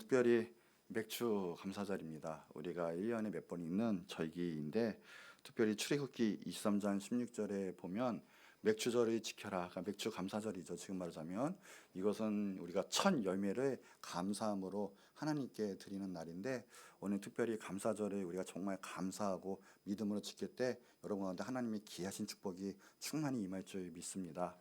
특별히 맥주 감사절입니다. 우리가 1년에 몇 번 있는 절기인데 특별히 출애굽기 23장 16절에 보면 맥주절을 지켜라. 그러니까 맥주 감사절이죠. 지금 말하자면 이것은 우리가 첫 열매를 감사함으로 하나님께 드리는 날인데 오늘 특별히 감사절에 우리가 정말 감사하고 믿음으로 지킬 때 여러분 가운데 하나님의 귀하신 축복이 충만히 임할 줄 믿습니다.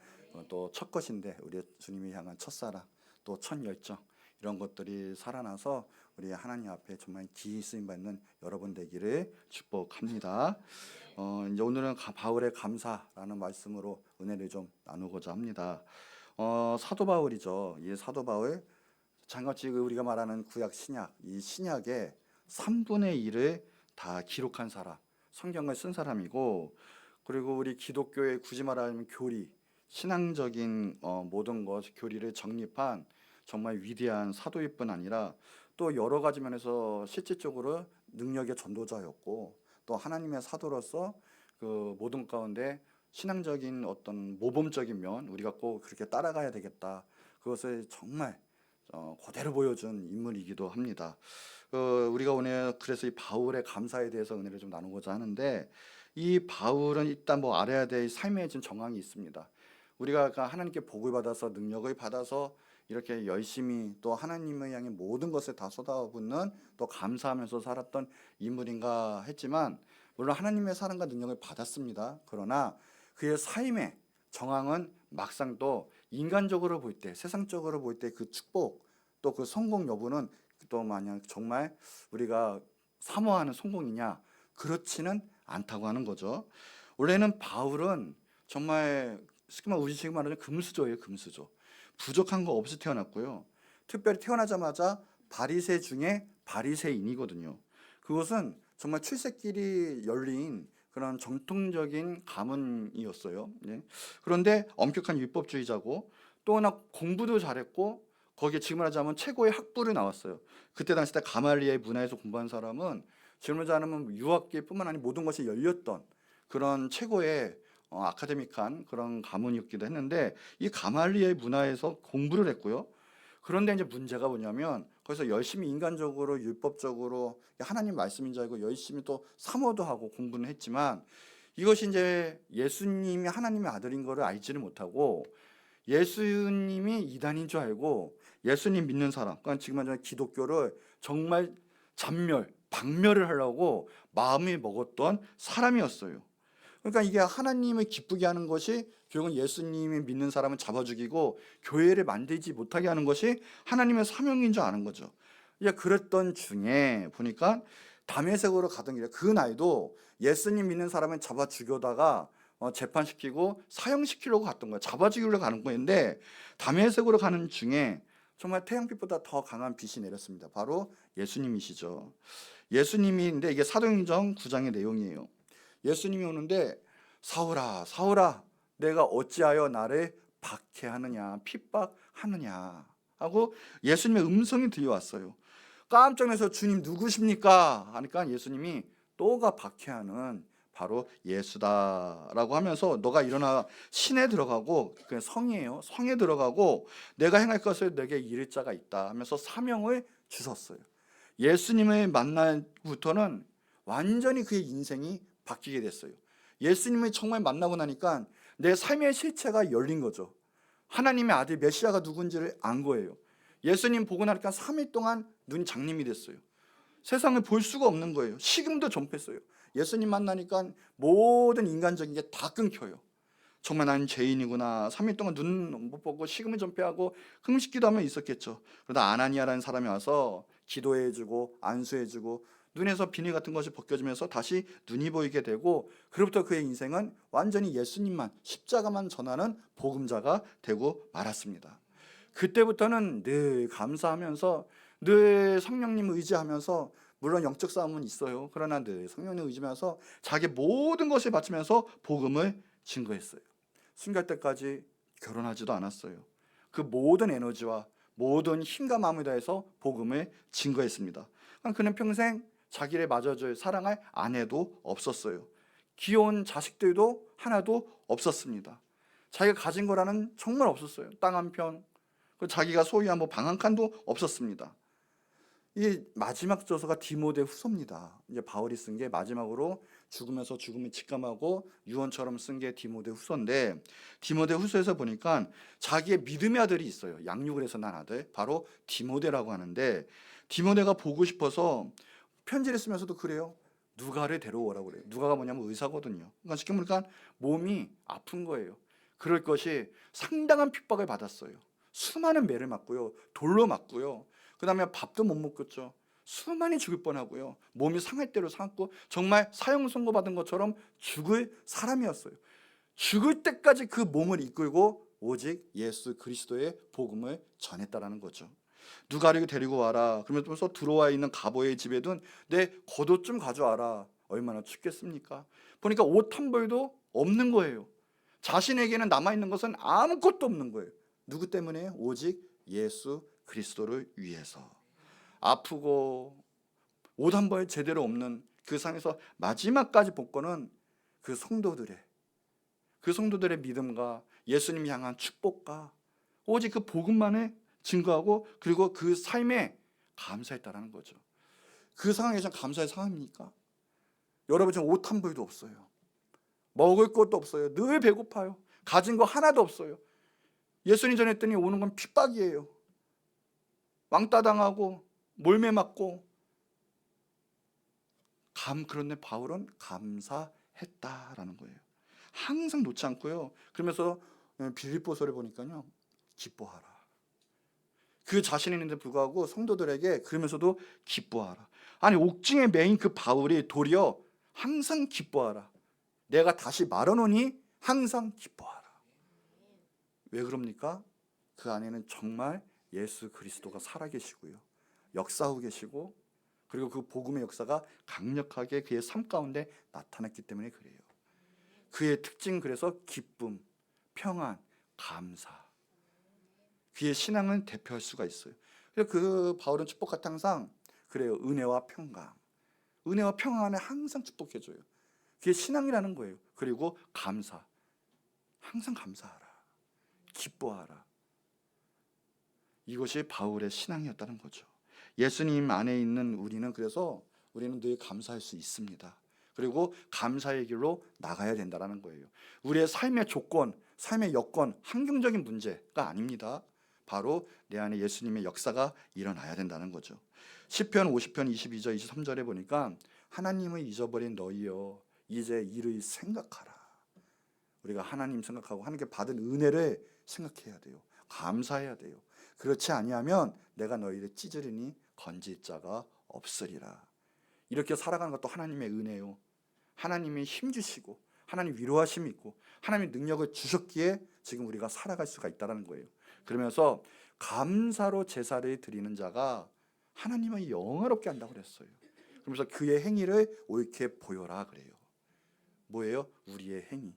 또 첫 것인데 우리 주님이 향한 첫사랑 또 첫 열정 이런 것들이 살아나서 우리 하나님 앞에 정말 귀히 쓰임 받는 여러분 되기를 축복합니다. 이제 오늘은 바울의 감사라는 말씀으로 은혜를 좀 나누고자 합니다. 사도 바울이죠. 이 사도 바울 장같이 우리가 말하는 구약 신약 이 신약의 3분의 1을 다 기록한 사람, 성경을 쓴 사람이고 그리고 우리 기독교의 굳이 말하면 교리, 신앙적인 모든 것 교리를 정립한 정말 위대한 사도일 뿐 아니라 또 여러 가지 면에서 실질적으로 능력의 전도자였고 또 하나님의 사도로서 그 모든 가운데 신앙적인 어떤 모범적인 면 우리가 꼭 그렇게 따라가야 되겠다 그것을 정말 그대로 보여준 인물이기도 합니다. 우리가 오늘 그래서 이 바울의 감사에 대해서 은혜를 좀 나누고자 하는데 이 바울은 일단 뭐 알아야 될 삶의 좀 정황이 있습니다. 우리가 하나님께 복을 받아서 능력을 받아서 이렇게 열심히 또 하나님을 향해 모든 것을 다 쏟아붓는 또 감사하면서 살았던 인물인가 했지만 물론 하나님의 사랑과 능력을 받았습니다. 그러나 그의 삶의 정황은 막상 또 인간적으로 볼 때 세상적으로 볼 때 그 축복 또 그 성공 여부는 또 만약 정말 우리가 사모하는 성공이냐 그렇지는 않다고 하는 거죠. 원래는 바울은 정말 쉽게 말하면 우리 지금 말하는 금수저예요. 금수저. 부족한 거 없이 태어났고요. 특별히 태어나자마자 바리새 중에 바리새인이거든요. 그것은 정말 출세길이 열린 그런 정통적인 가문이었어요. 네. 그런데 엄격한 율법주의자고 또 하나 공부도 잘했고 거기에 지금 말하자면 최고의 학부를 나왔어요. 그때 당시 때 가말리엘 문화에서 공부한 사람은 지금 말하자면 유학계뿐만 아니라 모든 것이 열렸던 그런 최고의 아카데믹한 그런 가문이었기도 했는데 이 가말리엘 문화에서 공부를 했고요. 그런데 이제 문제가 뭐냐면 거기서 열심히 인간적으로 율법적으로 하나님 말씀인 줄 알고 열심히 또 사모도 하고 공부는 했지만 이것이 이제 예수님이 하나님의 아들인 거를 알지를 못하고 예수님이 이단인 줄 알고 예수님 믿는 사람, 그러니까 지금 말하자면 기독교를 정말 박멸을 하려고 마음이 먹었던 사람이었어요. 그러니까 이게 하나님을 기쁘게 하는 것이 결국은 예수님이 믿는 사람을 잡아 죽이고 교회를 만들지 못하게 하는 것이 하나님의 사명인 줄 아는 거죠. 이제 그랬던 중에 보니까 다메섹으로 가던 길에 그 나이도 예수님 믿는 사람을 잡아 죽여다가 재판시키고 사형시키려고 갔던 거예요. 잡아 죽이려고 가는 거였는데 다메섹으로 가는 중에 정말 태양빛보다 더 강한 빛이 내렸습니다. 바로 예수님이시죠. 예수님인데 이게 사도행전 9장의 내용이에요. 예수님이 오는데 사울아 사울아 내가 어찌하여 나를 박해하느냐 핍박하느냐 하고 예수님의 음성이 들려왔어요. 깜짝 놀라서 주님 누구십니까 하니까 예수님이 너가 박해하는 바로 예수다라고 하면서 너가 일어나 신에 들어가고 그냥 성이에요. 성에 들어가고 내가 행할 것을 내게 이를 자가 있다 하면서 사명을 주셨어요. 예수님을 만날부터는 완전히 그의 인생이 바뀌게 됐어요. 예수님을 정말 만나고 나니까 내 삶의 실체가 열린 거죠. 하나님의 아들 메시아가 누군지를 안 거예요. 예수님 보고 나니까 3일 동안 눈이 장님이 됐어요. 세상을 볼 수가 없는 거예요. 식음도 전폐했어요. 예수님 만나니까 모든 인간적인 게 다 끊겨요. 정말 나는 죄인이구나. 3일 동안 눈 못 보고 식음을 전폐하고 금식기도 하면 있었겠죠. 그러다 아나니아라는 사람이 와서 기도해주고 안수해주고 눈에서 비닐 같은 것이 벗겨지면서 다시 눈이 보이게 되고 그로부터 그의 인생은 완전히 예수님만 십자가만 전하는 복음자가 되고 말았습니다. 그때부터는 늘 감사하면서 늘 성령님 의지하면서 물론 영적 싸움은 있어요. 그러나 늘 성령님 의지하면서 자기 모든 것을 바치면서 복음을 증거했어요. 순교할 때까지 결혼하지도 않았어요. 그 모든 에너지와 모든 힘과 마음을 다해서 복음을 증거했습니다. 그는 평생 자기를 맞아줄 사랑할 아내도 없었어요. 귀여운 자식들도 하나도 없었습니다. 자기가 가진 거라는 정말 없었어요. 땅 한 평, 자기가 소유한 방 한 칸도 없었습니다. 이 마지막 저서가 디모데 후서입니다. 이제 바울이 쓴 게 마지막으로 죽으면서 죽음이 직감하고 유언처럼 쓴 게 디모데 후서인데, 디모데 후서에서 보니까 자기의 믿음의 아들이 있어요. 양육을 해서 난 아들, 바로 디모데라고 하는데, 디모데가 보고 싶어서 편지를 쓰면서도 그래요. 누가를 데려오라고 그래요. 누가가 뭐냐면 의사거든요. 그러니까 쉽게 보니까 몸이 아픈 거예요. 그럴 것이 상당한 핍박을 받았어요. 수많은 매를 맞고요, 돌로 맞고요, 그 다음에 밥도 못 먹겠죠. 수많이 죽을 뻔하고요, 몸이 상할 대로 상했고, 정말 사형 선고받은 것처럼 죽을 사람이었어요. 죽을 때까지 그 몸을 이끌고 오직 예수 그리스도의 복음을 전했다라는 거죠. 누가를 데리고 와라. 그러면서 들어와 있는 가보의 집에든 내 겉옷 좀 가져와라. 얼마나 춥겠습니까? 보니까 옷 한 벌도 없는 거예요. 자신에게는 남아있는 것은 아무것도 없는 거예요. 누구 때문에? 오직 예수 그리스도를 위해서. 아프고 옷 한 벌 제대로 없는 그 상에서 마지막까지 본 거는 그 성도들의 믿음과 예수님 향한 축복과 오직 그 복음만을 증거하고, 그리고 그 삶에 감사했다라는 거죠. 그 상황에서 감사의 상황입니까? 여러분, 지금 옷 한 벌도 없어요. 먹을 것도 없어요. 늘 배고파요. 가진 거 하나도 없어요. 예수님 전했더니 오는 건 핍박이에요. 왕따 당하고 몰매 맞고. 그런데 바울은 감사했다라는 거예요. 항상 놓지 않고요. 그러면서 빌립보서를 보니까요, 기뻐하라. 그 자신이 있는데 불구하고 성도들에게 그러면서도 기뻐하라. 아니, 옥중에 매인 그 바울이 도리어 항상 기뻐하라. 내가 다시 말하노니 항상 기뻐하라. 왜 그럽니까? 그 안에는 정말 예수 그리스도가 살아계시고요, 역사하고 계시고, 그리고 그 복음의 역사가 강력하게 그의 삶 가운데 나타났기 때문에 그래요. 그의 특징, 그래서 기쁨, 평안, 감사. 그의 신앙은 대표할 수가 있어요. 그래서 그 바울은 축복 같은 항상 그래요. 은혜와 평강, 은혜와 평안을 항상 축복해줘요. 그게 신앙이라는 거예요. 그리고 감사, 항상 감사하라, 기뻐하라. 이것이 바울의 신앙이었다는 거죠. 예수님 안에 있는 우리는, 그래서 우리는 늘 감사할 수 있습니다. 그리고 감사의 길로 나가야 된다는 거예요. 우리의 삶의 조건, 삶의 여건, 환경적인 문제가 아닙니다. 바로 내 안에 예수님의 역사가 일어나야 된다는 거죠. 시편 50편 22절 23절에 보니까 하나님을 잊어버린 너희여 이제 이를 생각하라. 우리가 하나님 생각하고 하나님께 받은 은혜를 생각해야 돼요. 감사해야 돼요. 그렇지 아니하면 내가 너희를 찢으리니 건질 자가 없으리라. 이렇게 살아가는 것도 하나님의 은혜요. 하나님이 힘 주시고 하나님 위로하심이 있고 하나님의 능력을 주셨기에 지금 우리가 살아갈 수가 있다는 거예요. 그러면서 감사로 제사를 드리는 자가 하나님을 영화롭게 한다고 그랬어요. 그러면서 그의 행위를 옳게 보여라 그래요. 뭐예요? 우리의 행위,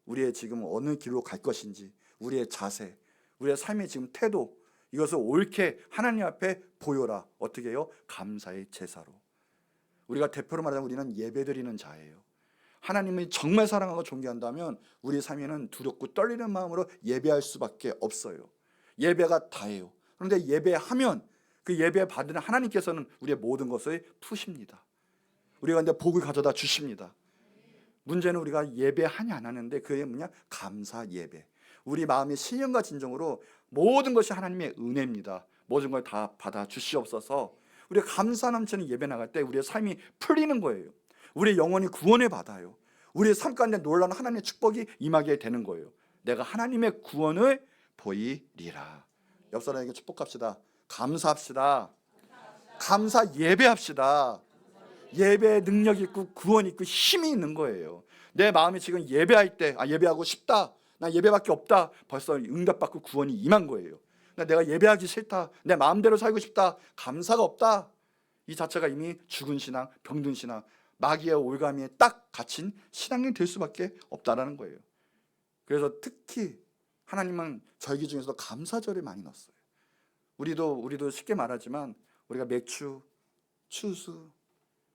우리의 지금 어느 길로 갈 것인지, 우리의 자세, 우리의 삶의 지금 태도, 이것을 옳게 하나님 앞에 보여라. 어떻게 해요? 감사의 제사로. 우리가 대표로 말하자면 우리는 예배드리는 자예요. 하나님을 정말 사랑하고 존경한다면 우리 삶에는 두렵고 떨리는 마음으로 예배할 수밖에 없어요. 예배가 다예요. 그런데 예배하면 그 예배 받는 하나님께서는 우리의 모든 것을 푸십니다. 우리가 근데 복을 가져다 주십니다. 문제는 우리가 예배하냐 안 하는데, 그게 뭐냐? 감사 예배. 우리 마음의 신령과 진정으로 모든 것이 하나님의 은혜입니다. 모든 걸 다 받아 주시옵소서. 우리가 감사 넘치는 예배 나갈 때 우리의 삶이 풀리는 거예요. 우리의 영혼이 구원을 받아요. 우리의 삶 가운데 놀라운 하나님의 축복이 임하게 되는 거예요. 내가 하나님의 구원을 보이리라. 옆 사람에게 축복합시다. 감사합시다. 감사 예배합시다. 예배의 능력이 있고 구원이 있고 힘이 있는 거예요. 내 마음이 지금 예배할 때 예배하고 싶다, 나 예배밖에 없다, 벌써 응답받고 구원이 임한 거예요. 내가 예배하기 싫다, 내 마음대로 살고 싶다, 감사가 없다, 이 자체가 이미 죽은 신앙, 병든 신앙, 마귀의 올가미에 딱 갇힌 신앙이 될 수밖에 없다라는 거예요. 그래서 특히 하나님은 절기 중에서도 감사절을 많이 넣었어요. 우리도 쉽게 말하지만 우리가 맥주, 추수,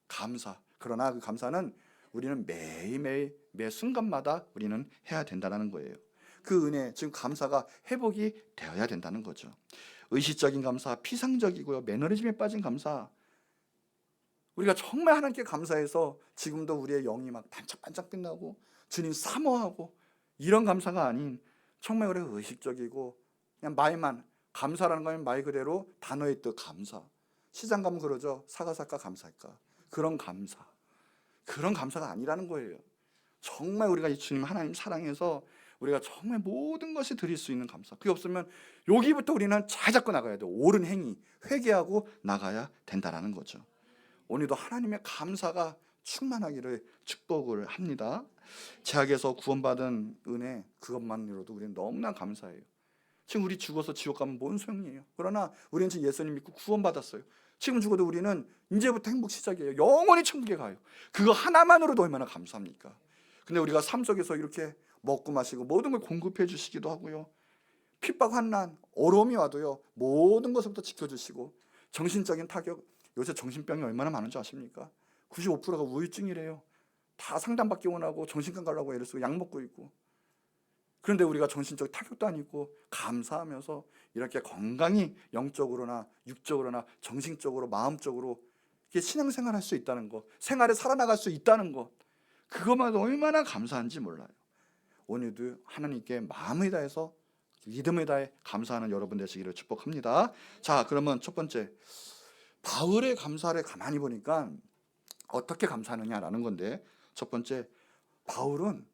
감사. 그러나 그 감사는 우리는 매일매일 매 순간마다 우리는 해야 된다는 거예요. 그 은혜, 지금 감사가 회복이 되어야 된다는 거죠. 의식적인 감사, 피상적이고요, 매너리즘에 빠진 감사. 우리가 정말 하나님께 감사해서 지금도 우리의 영이 막 반짝반짝 빛나고 주님 사모하고 이런 감사가 아닌, 정말 우리가 의식적이고 그냥 말만, 감사라는 거는 말 그대로 단어의 뜻 감사. 시장 가면 그러죠. 사과 살까 감사할까. 그런 감사. 그런 감사가 아니라는 거예요. 정말 우리가 이 주님 하나님 사랑해서 우리가 정말 모든 것이 드릴 수 있는 감사. 그게 없으면 여기부터 우리는 잘 잡고 나가야 돼요. 옳은 행위, 회개하고 나가야 된다라는 거죠. 오늘도 하나님의 감사가 충만하기를 축복을 합니다. 죄악에서 구원받은 은혜, 그것만으로도 우리는 너무나 감사해요. 지금 우리 죽어서 지옥 가면 뭔 소용이에요. 그러나 우리는 지금 예수님 믿고 구원받았어요. 지금 죽어도 우리는 이제부터 행복 시작이에요. 영원히 천국에 가요. 그거 하나만으로도 얼마나 감사합니까? 근데 우리가 삶 속에서 이렇게 먹고 마시고 모든 걸 공급해 주시기도 하고요, 핍박, 환난, 어려움이 와도요 모든 것부터 지켜주시고, 정신적인 타격, 요새 정신병이 얼마나 많은 줄 아십니까? 95%가 우울증이래요. 다 상담받기 원하고 정신과 가려고 애를 쓰고 약 먹고 있고. 그런데 우리가 정신적 타격도 아니고 감사하면서 이렇게 건강히 영적으로나 육적으로나 정신적으로 마음적으로 이렇게 신앙생활 할 수 있다는 것, 생활에 살아나갈 수 있다는 것, 그것만 얼마나 감사한지 몰라요. 오늘도 하나님께 마음을 다해서 믿음을 다해 감사하는 여러분 되시기를 축복합니다. 자, 그러면 첫 번째, 바울의 감사를 가만히 보니까 어떻게 감사하느냐라는 건데, 첫 번째, 바울은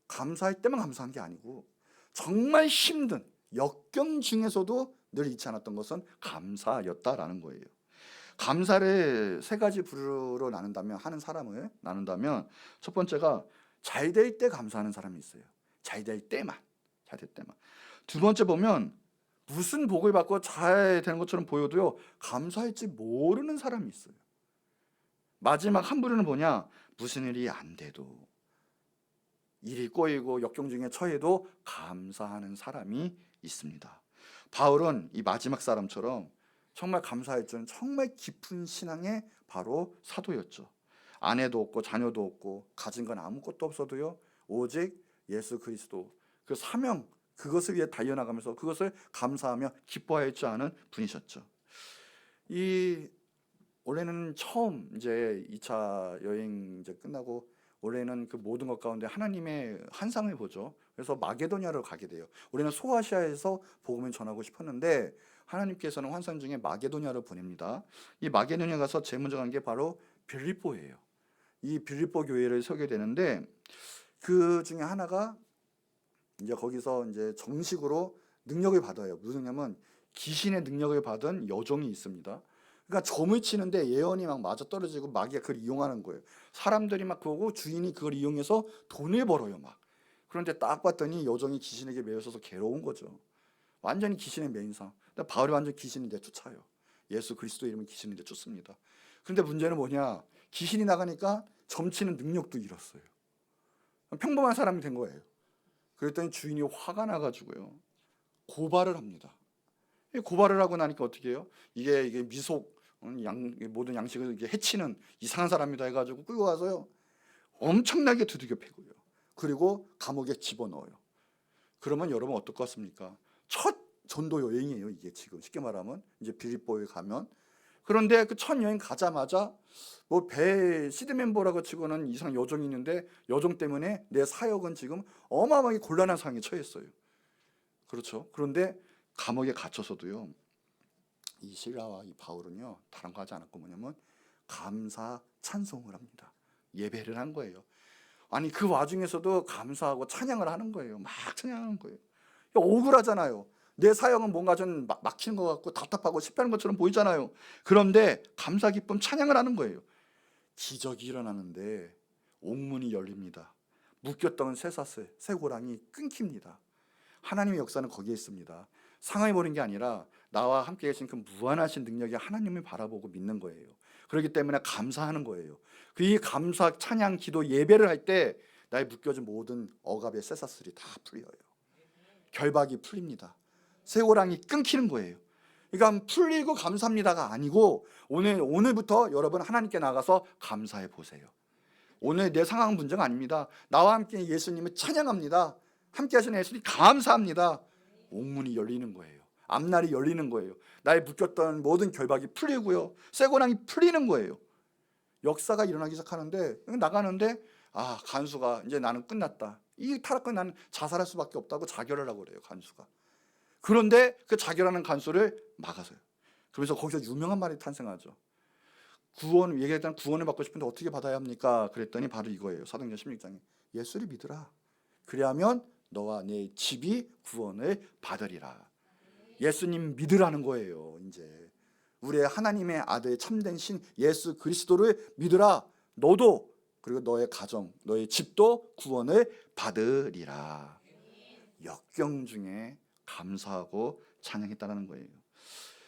감사할 때만 감사한 게 아니고 정말 힘든 역경 중에서도 늘 잊지 않았던 것은 감사였다라는 거예요. 감사를 세 가지 부류로 나눈다면, 하는 사람을 나눈다면, 첫 번째가 잘 될 때 감사하는 사람이 있어요. 잘 될 때만. 두 번째 보면 무슨 복을 받고 잘 되는 것처럼 보여도요 감사할지 모르는 사람이 있어요. 마지막 한 부류는 뭐냐? 무슨 일이 안 돼도, 일이 꼬이고 역경 중에 처해도 감사하는 사람이 있습니다. 바울은 이 마지막 사람처럼 정말 감사할 줄은 정말 깊은 신앙의 바로 사도였죠. 아내도 없고 자녀도 없고 가진 건 아무것도 없어도요 오직 예수 그리스도 그 사명, 그것을 위해 달려나가면서 그것을 감사하며 기뻐할 줄 아는 분이셨죠. 올해는 처음 이제 2차 여행 이제 끝나고 올해는 그 모든 것 가운데 하나님의 환상을 보죠. 그래서 마게도냐로 가게 돼요. 올해는 소아시아에서 복음을 전하고 싶었는데 하나님께서는 환상 중에 마게도냐로 보냅니다. 이 마게도냐 가서 제일 먼저 간 게 바로 빌립보예요. 이 빌립보 교회를 서게 되는데, 그 중에 하나가 이제 거기서 이제 정식으로 능력을 받아요. 무슨 냐면 귀신의 능력을 받은 여종이 있습니다. 그러니까 점을 치는데 예언이 막 맞아 떨어지고 마귀가 그걸 이용하는 거예요. 사람들이 막 그러고 주인이 그걸 이용해서 돈을 벌어요 막. 그런데 딱 봤더니 여종이 귀신에게 매여서서 괴로운 거죠. 완전히 귀신의 매인상. 근데 바울이 완전 귀신인데 쫓아요. 예수 그리스도 이름은 귀신인데 쫓습니다. 그런데 문제는 뭐냐? 귀신이 나가니까 점치는 능력도 잃었어요. 평범한 사람이 된 거예요. 그랬더니 주인이 화가 나가지고요 고발을 합니다. 고발을 하고 나니까 어떻게 해요? 이게 미속, 모든 양식을 이게 해치는 이상한 사람이다 해가지고 끌고 가서요 엄청나게 두들겨 패고요. 그리고 감옥에 집어넣어요. 그러면 여러분 어떨 것 같습니까? 첫 전도 여행이에요. 이게 지금 쉽게 말하면 이제 빌립보에 가면. 그런데 그 첫 여행 가자마자 뭐 배 시드멤버라고 치고는 이상 여종이 있는데 여종 때문에 내 사역은 지금 어마어마하게 곤란한 상황에 처했어요. 그렇죠. 그런데 감옥에 갇혀서도요 이 실라와 이 바울은요 다른 거 하지 않았고 뭐냐면 감사 찬송을 합니다. 예배를 한 거예요. 아니 그 와중에서도 감사하고 찬양을 하는 거예요. 막 찬양하는 거예요. 억울하잖아요. 내 사역은 뭔가 좀 막히는 것 같고 답답하고 실패하는 것처럼 보이잖아요. 그런데 감사 기쁨 찬양을 하는 거예요. 기적이 일어나는데 옥문이 열립니다. 묶였던 쇠사슬, 쇠고랑이 끊깁니다. 하나님의 역사는 거기에 있습니다. 상하이 보는 게 아니라 나와 함께 계신 그 무한하신 능력이 하나님을 바라보고 믿는 거예요. 그렇기 때문에 감사하는 거예요. 그 감사, 찬양, 기도, 예배를 할 때 나의 묶여진 모든 억압의 쇠사슬이 다 풀려요. 결박이 풀립니다. 쇠고랑이 끊기는 거예요. 그러니까 풀리고 감사합니다가 아니고 오늘부터 여러분 하나님께 나가서 감사해 보세요. 오늘 내 상황 문제가 아닙니다. 나와 함께 예수님을 찬양합니다. 함께 하시는 예수님 감사합니다. 옥문이 열리는 거예요. 앞날이 열리는 거예요. 나의 묶였던 모든 결박이 풀리고요. 쇠고랑이 풀리는 거예요. 역사가 일어나기 시작하는데 나가는데 간수가 이제 나는 끝났다. 이 타락은 나는 자살할 수밖에 없다고 자결을 하고 그래요. 간수가. 그런데 그 자결하는 간수를 막아서요. 그러면서 거기서 유명한 말이 탄생하죠. 얘기했던 구원을 받고 싶은데 어떻게 받아야 합니까? 그랬더니 바로 이거예요. 사도행전 16장에 예수를 믿으라. 그리하면 너와 내 집이 구원을 받으리라. 예수님 믿으라는 거예요. 이제 우리의 하나님의 아들 참된 신 예수 그리스도를 믿으라. 너도 그리고 너의 가정, 너의 집도 구원을 받으리라. 역경 중에 감사하고 찬양했다는 거예요.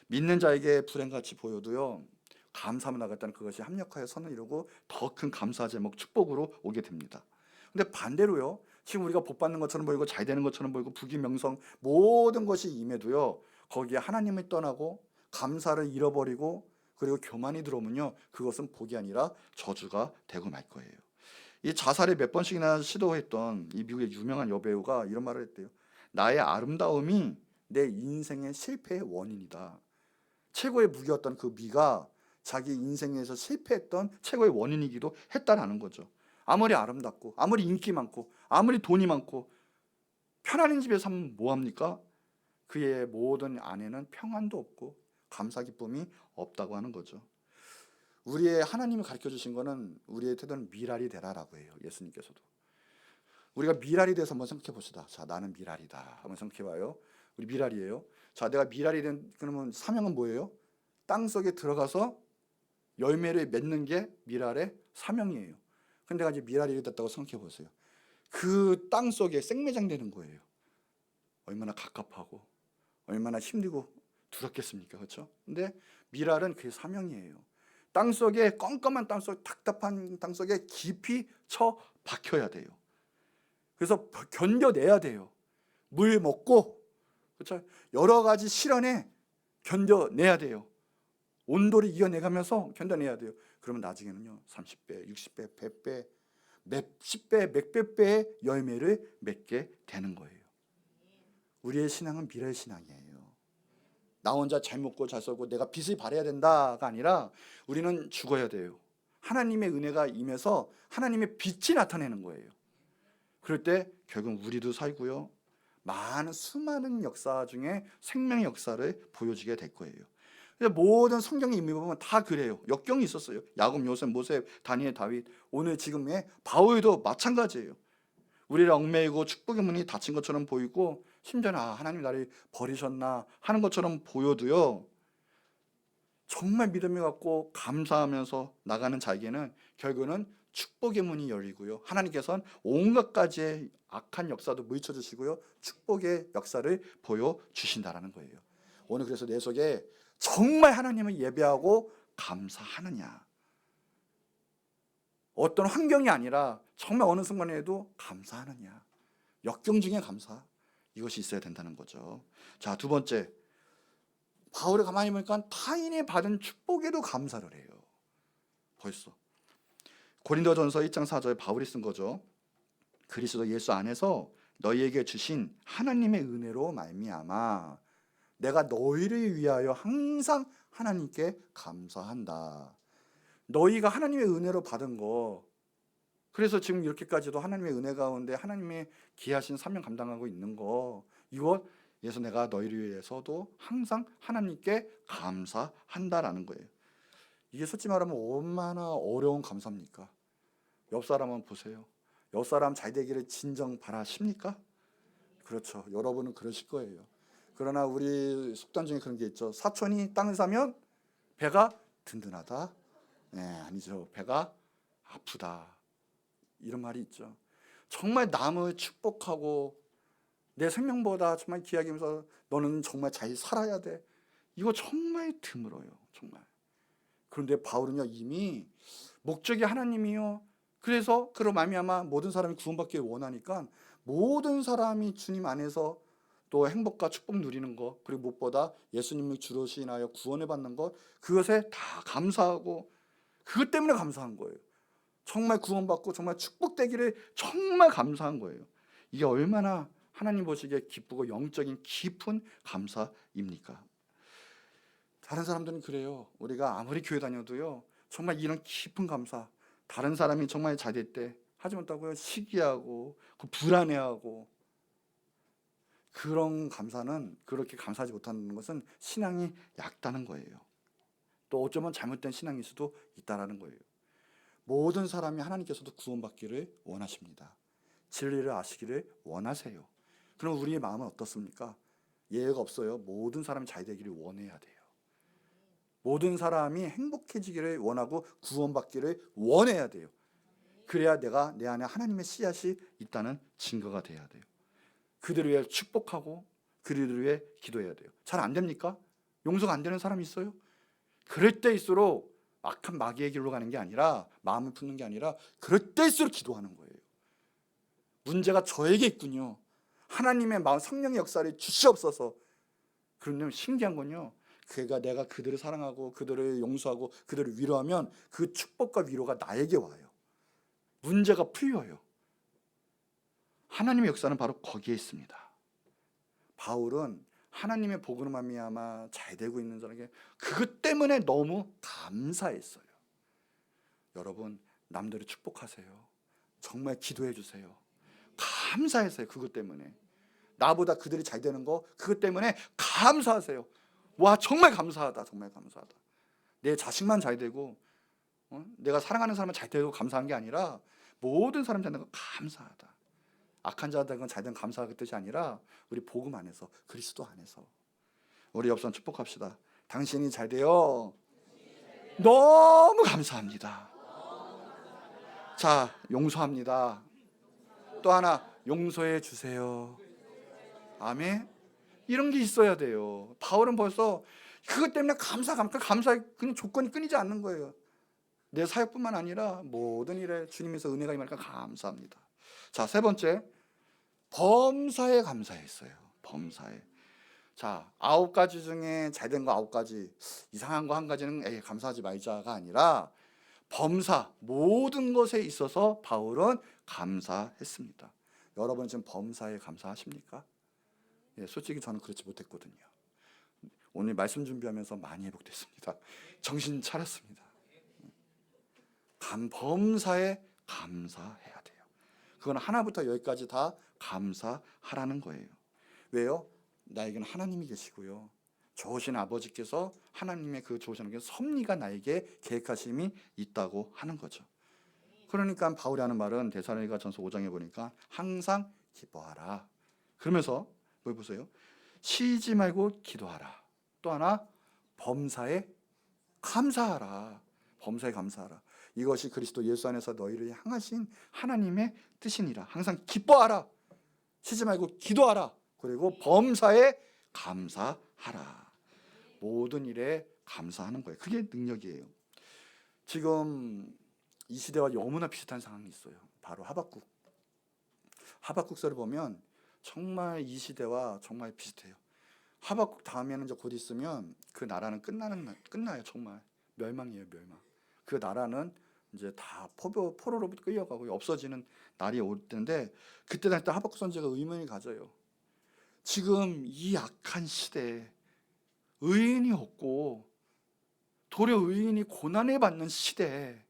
믿는 자에게 불행같이 보여도요, 감사하며 나갔다는 그것이 합력하여 선을 이루고 더 큰 감사 제목 축복으로 오게 됩니다. 근데 반대로요, 지금 우리가 복 받는 것처럼 보이고 잘 되는 것처럼 보이고 부귀 명성 모든 것이 임해도요, 거기에 하나님을 떠나고 감사를 잃어버리고 그리고 교만이 들어오면요, 그것은 복이 아니라 저주가 되고 말 거예요. 이 자살을 몇 번씩이나 시도했던 이 미국의 유명한 여배우가 이런 말을 했대요. 나의 아름다움이 내 인생의 실패의 원인이다. 최고의 무기였던 그 미가 자기 인생에서 실패했던 최고의 원인이기도 했다라는 거죠. 아무리 아름답고 아무리 인기 많고 아무리 돈이 많고 편안한 집에 살면 뭐합니까? 그의 모든 안에는 평안도 없고 감사 기쁨이 없다고 하는 거죠. 우리의 하나님이 가르쳐 주신 거는 우리의 태도는 미랄이 되라라고 해요. 예수님께서도. 우리가 미랄이 돼서 한번 생각해 봅시다. 자, 나는 미랄이다. 한번 생각해 봐요. 우리 미랄이에요. 자, 내가 미랄이 된 그러면 사명은 뭐예요? 땅 속에 들어가서 열매를 맺는 게 미랄의 사명이에요. 근데 내가 이제 미랄이 됐다고 생각해 보세요. 그 땅 속에 생매장 되는 거예요. 얼마나 갑갑하고 얼마나 힘들고 두렵겠습니까? 그렇죠? 근데 미랄은 그게 사명이에요. 땅 속에 껌껌한 땅 속, 답답한 땅 속에 깊이 쳐 박혀야 돼요. 그래서 견뎌내야 돼요. 물 먹고, 그렇죠? 여러 가지 시련에 견뎌내야 돼요. 온도를 이겨내가면서 견뎌내야 돼요. 그러면 나중에는요, 30배, 60배, 100배, 몇십 배, 몇백 배의 열매를 맺게 되는 거예요. 우리의 신앙은 미랄 신앙이에요. 나 혼자 잘 먹고 잘 살고 내가 빚을 발해야 된다가 아니라 우리는 죽어야 돼요. 하나님의 은혜가 임해서 하나님의 빛이 나타내는 거예요. 그럴 때 결국 우리도 살고요, 많은 수많은 역사 중에 생명의 역사를 보여주게 될 거예요. 모든 성경의 의미 보면 다 그래요. 역경이 있었어요. 야곱, 요셉, 모세, 다니엘, 다윗, 오늘 지금의 바울도 마찬가지예요. 우리를 얽매이고 축복의 문이 닫힌 것처럼 보이고 심지어는 하나님 나를 버리셨나 하는 것처럼 보여도요, 정말 믿음을 갖고 감사하면서 나가는 자에게는 결국은 축복의 문이 열리고요, 하나님께서는 온갖 가지의 악한 역사도 물리쳐 주시고요, 축복의 역사를 보여주신다라는 거예요. 오늘 그래서 내 속에 정말 하나님을 예배하고 감사하느냐, 어떤 환경이 아니라 정말 어느 순간에도 감사하느냐, 역경 중에 감사, 이것이 있어야 된다는 거죠. 자, 두 번째, 바울을 가만히 보니까 타인이 받은 축복에도 감사를 해요. 벌써 고린도전서 1장 4절 바울이 쓴 거죠. 그리스도 예수 안에서 너희에게 주신 하나님의 은혜로 말미암아 내가 너희를 위하여 항상 하나님께 감사한다. 너희가 하나님의 은혜로 받은 거, 그래서 지금 이렇게까지도 하나님의 은혜 가운데 하나님의 귀하신 사명 감당하고 있는 거, 이것에서 내가 너희를 위해서도 항상 하나님께 감사한다라는 거예요. 이게 솔직히 말하면 얼마나 어려운 감사입니까? 옆 사람 한번 보세요. 옆 사람 잘 되기를 진정 바라십니까? 그렇죠. 여러분은 그러실 거예요. 그러나 우리 속담 중에 그런 게 있죠. 사촌이 땅을 사면 배가 든든하다. 네, 아니죠. 배가 아프다. 이런 말이 있죠. 정말 남을 축복하고 내 생명보다 정말 귀하게 하면서 너는 정말 잘 살아야 돼. 이거 정말 드물어요. 정말. 그런데 바울은요, 이미 목적이 하나님이요, 그래서 그로 말미암아 모든 사람이 구원받기를 원하니까 모든 사람이 주님 안에서 또 행복과 축복 누리는 것, 그리고 무엇보다 예수님을 주로 시인하여 구원을 받는 것, 그것에 다 감사하고 그것 때문에 감사한 거예요. 정말 구원받고 정말 축복되기를 정말 감사한 거예요. 이게 얼마나 하나님 보시기에 기쁘고 영적인 깊은 감사입니까? 다른 사람들은 그래요. 우리가 아무리 교회 다녀도요, 정말 이런 깊은 감사, 다른 사람이 정말 잘 될 때 하지 못하고요, 시기하고 불안해하고, 그런 감사는, 그렇게 감사하지 못하는 것은 신앙이 얕다는 거예요. 또 어쩌면 잘못된 신앙일 수도 있다라는 거예요. 모든 사람이 하나님께서도 구원받기를 원하십니다. 진리를 아시기를 원하세요. 그럼 우리의 마음은 어떻습니까? 예외가 없어요. 모든 사람이 잘 되기를 원해야 돼요. 모든 사람이 행복해지기를 원하고 구원받기를 원해야 돼요. 그래야 내가 내 안에 하나님의 씨앗이 있다는 증거가 돼야 돼요. 그들을 위해 축복하고 그들을 위해 기도해야 돼요. 잘 안 됩니까? 용서가 안 되는 사람이 있어요? 그럴 때일수록 악한 마귀의 길로 가는 게 아니라, 마음을 푸는 게 아니라, 그럴 때일수록 기도하는 거예요. 문제가 저에게 있군요. 하나님의 마음, 성령의 역사를 주시옵소서. 그런데 신기한 건요, 내가 그들을 사랑하고 그들을 용서하고 그들을 위로하면 그 축복과 위로가 나에게 와요. 문제가 풀려요. 하나님의 역사는 바로 거기에 있습니다. 바울은 하나님의 복으로 말미암아 잘 되고 있는 자에게 그것 때문에 너무 감사했어요. 여러분, 남들을 축복하세요. 정말 기도해 주세요. 감사했어요. 그것 때문에. 나보다 그들이 잘 되는 거, 그것 때문에 감사하세요. 와, 정말 감사하다. 정말 감사하다. 내 자식만 잘 되고, 내가 사랑하는 사람만 잘 되고 감사한 게 아니라, 모든 사람 잘 되는 거 감사하다. 악한 자들은 잘 된 감사가 그 뜻이 아니라, 우리 복음 안에서, 그리스도 안에서 우리 옆선 축복합시다. 당신이 잘 되어 너무 감사합니다. 자, 용서합니다. 또 하나, 용서해 주세요. 아멘. 이런 게 있어야 돼요. 바울은 벌써 그것 때문에 감사의 그냥 조건이 끊이지 않는 거예요. 내 사역뿐만 아니라 모든 일에 주님에서 은혜가 임하니까 감사합니다. 자, 세 번째, 범사에 감사했어요. 범사에. 자, 9가지 중에 잘된 거 9가지, 이상한 거 1가지는 감사하지 말자가 아니라, 범사, 모든 것에 있어서 바울은 감사했습니다. 여러분 지금 범사에 감사하십니까? 솔직히 저는 그렇지 못했거든요. 오늘 말씀 준비하면서 많이 회복됐습니다. 정신 차렸습니다. 범사에 감사해야 돼요. 그건 하나부터 10까지 다 감사하라는 거예요. 왜요? 나에게는 하나님이 계시고요, 좋으신 아버지께서 하나님의 그 좋으신 섭리가 나에게 계획하심이 있다고 하는 거죠. 그러니까 바울이 하는 말은 데살로니가전서 5장에 보니까 항상 기뻐하라. 그러면서 뭘 보세요? 쉬지 말고 기도하라. 또 하나, 범사에 감사하라. 범사에 감사하라. 이것이 그리스도 예수 안에서 너희를 향하신 하나님의 뜻이니라. 항상 기뻐하라. 쉬지 말고 기도하라. 그리고 범사에 감사하라. 모든 일에 감사하는 거예요. 그게 능력이에요. 지금 이 시대와 너무나 비슷한 상황이 있어요. 바로 하박국서를 보면 정말 이 시대와 정말 비슷해요. 하박국 다음에는 이제 곧 있으면 그 나라는 끝나요. 정말 멸망이에요. 멸망. 그 나라는 이제 다 포로로부터 끌려가고 없어지는 날이 올 텐데, 그때 다닐 때 하박국 선지자가 의문을 가져요. 지금 이 악한 시대에 의인이 없고 도리어 의인이 고난을 받는 시대에,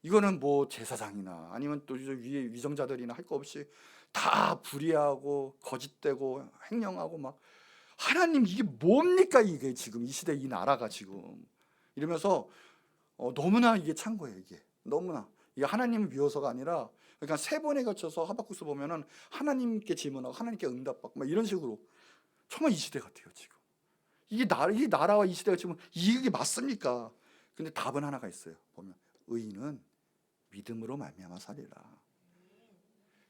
이거는 뭐 제사장이나 아니면 또 위에 위정자들이나 할 거 없이 다 불의하고 거짓되고 횡령하고 막, 하나님 이게 뭡니까 이게 지금 이 시대 이 나라가 지금 이러면서 너무나 이게 찬 거예요. 이게 너무나 이게 하나님을 미워서가 아니라, 그러니까 3번에 걸쳐서 하박국서 보면은 하나님께 질문하고 하나님께 응답받고 막 이런 식으로, 정말 이 시대 같아요 지금. 이 나라와 이 시대가 지금 이게 맞습니까? 근데 답은 하나가 있어요. 보면 의인은 믿음으로 말미암아 살리라.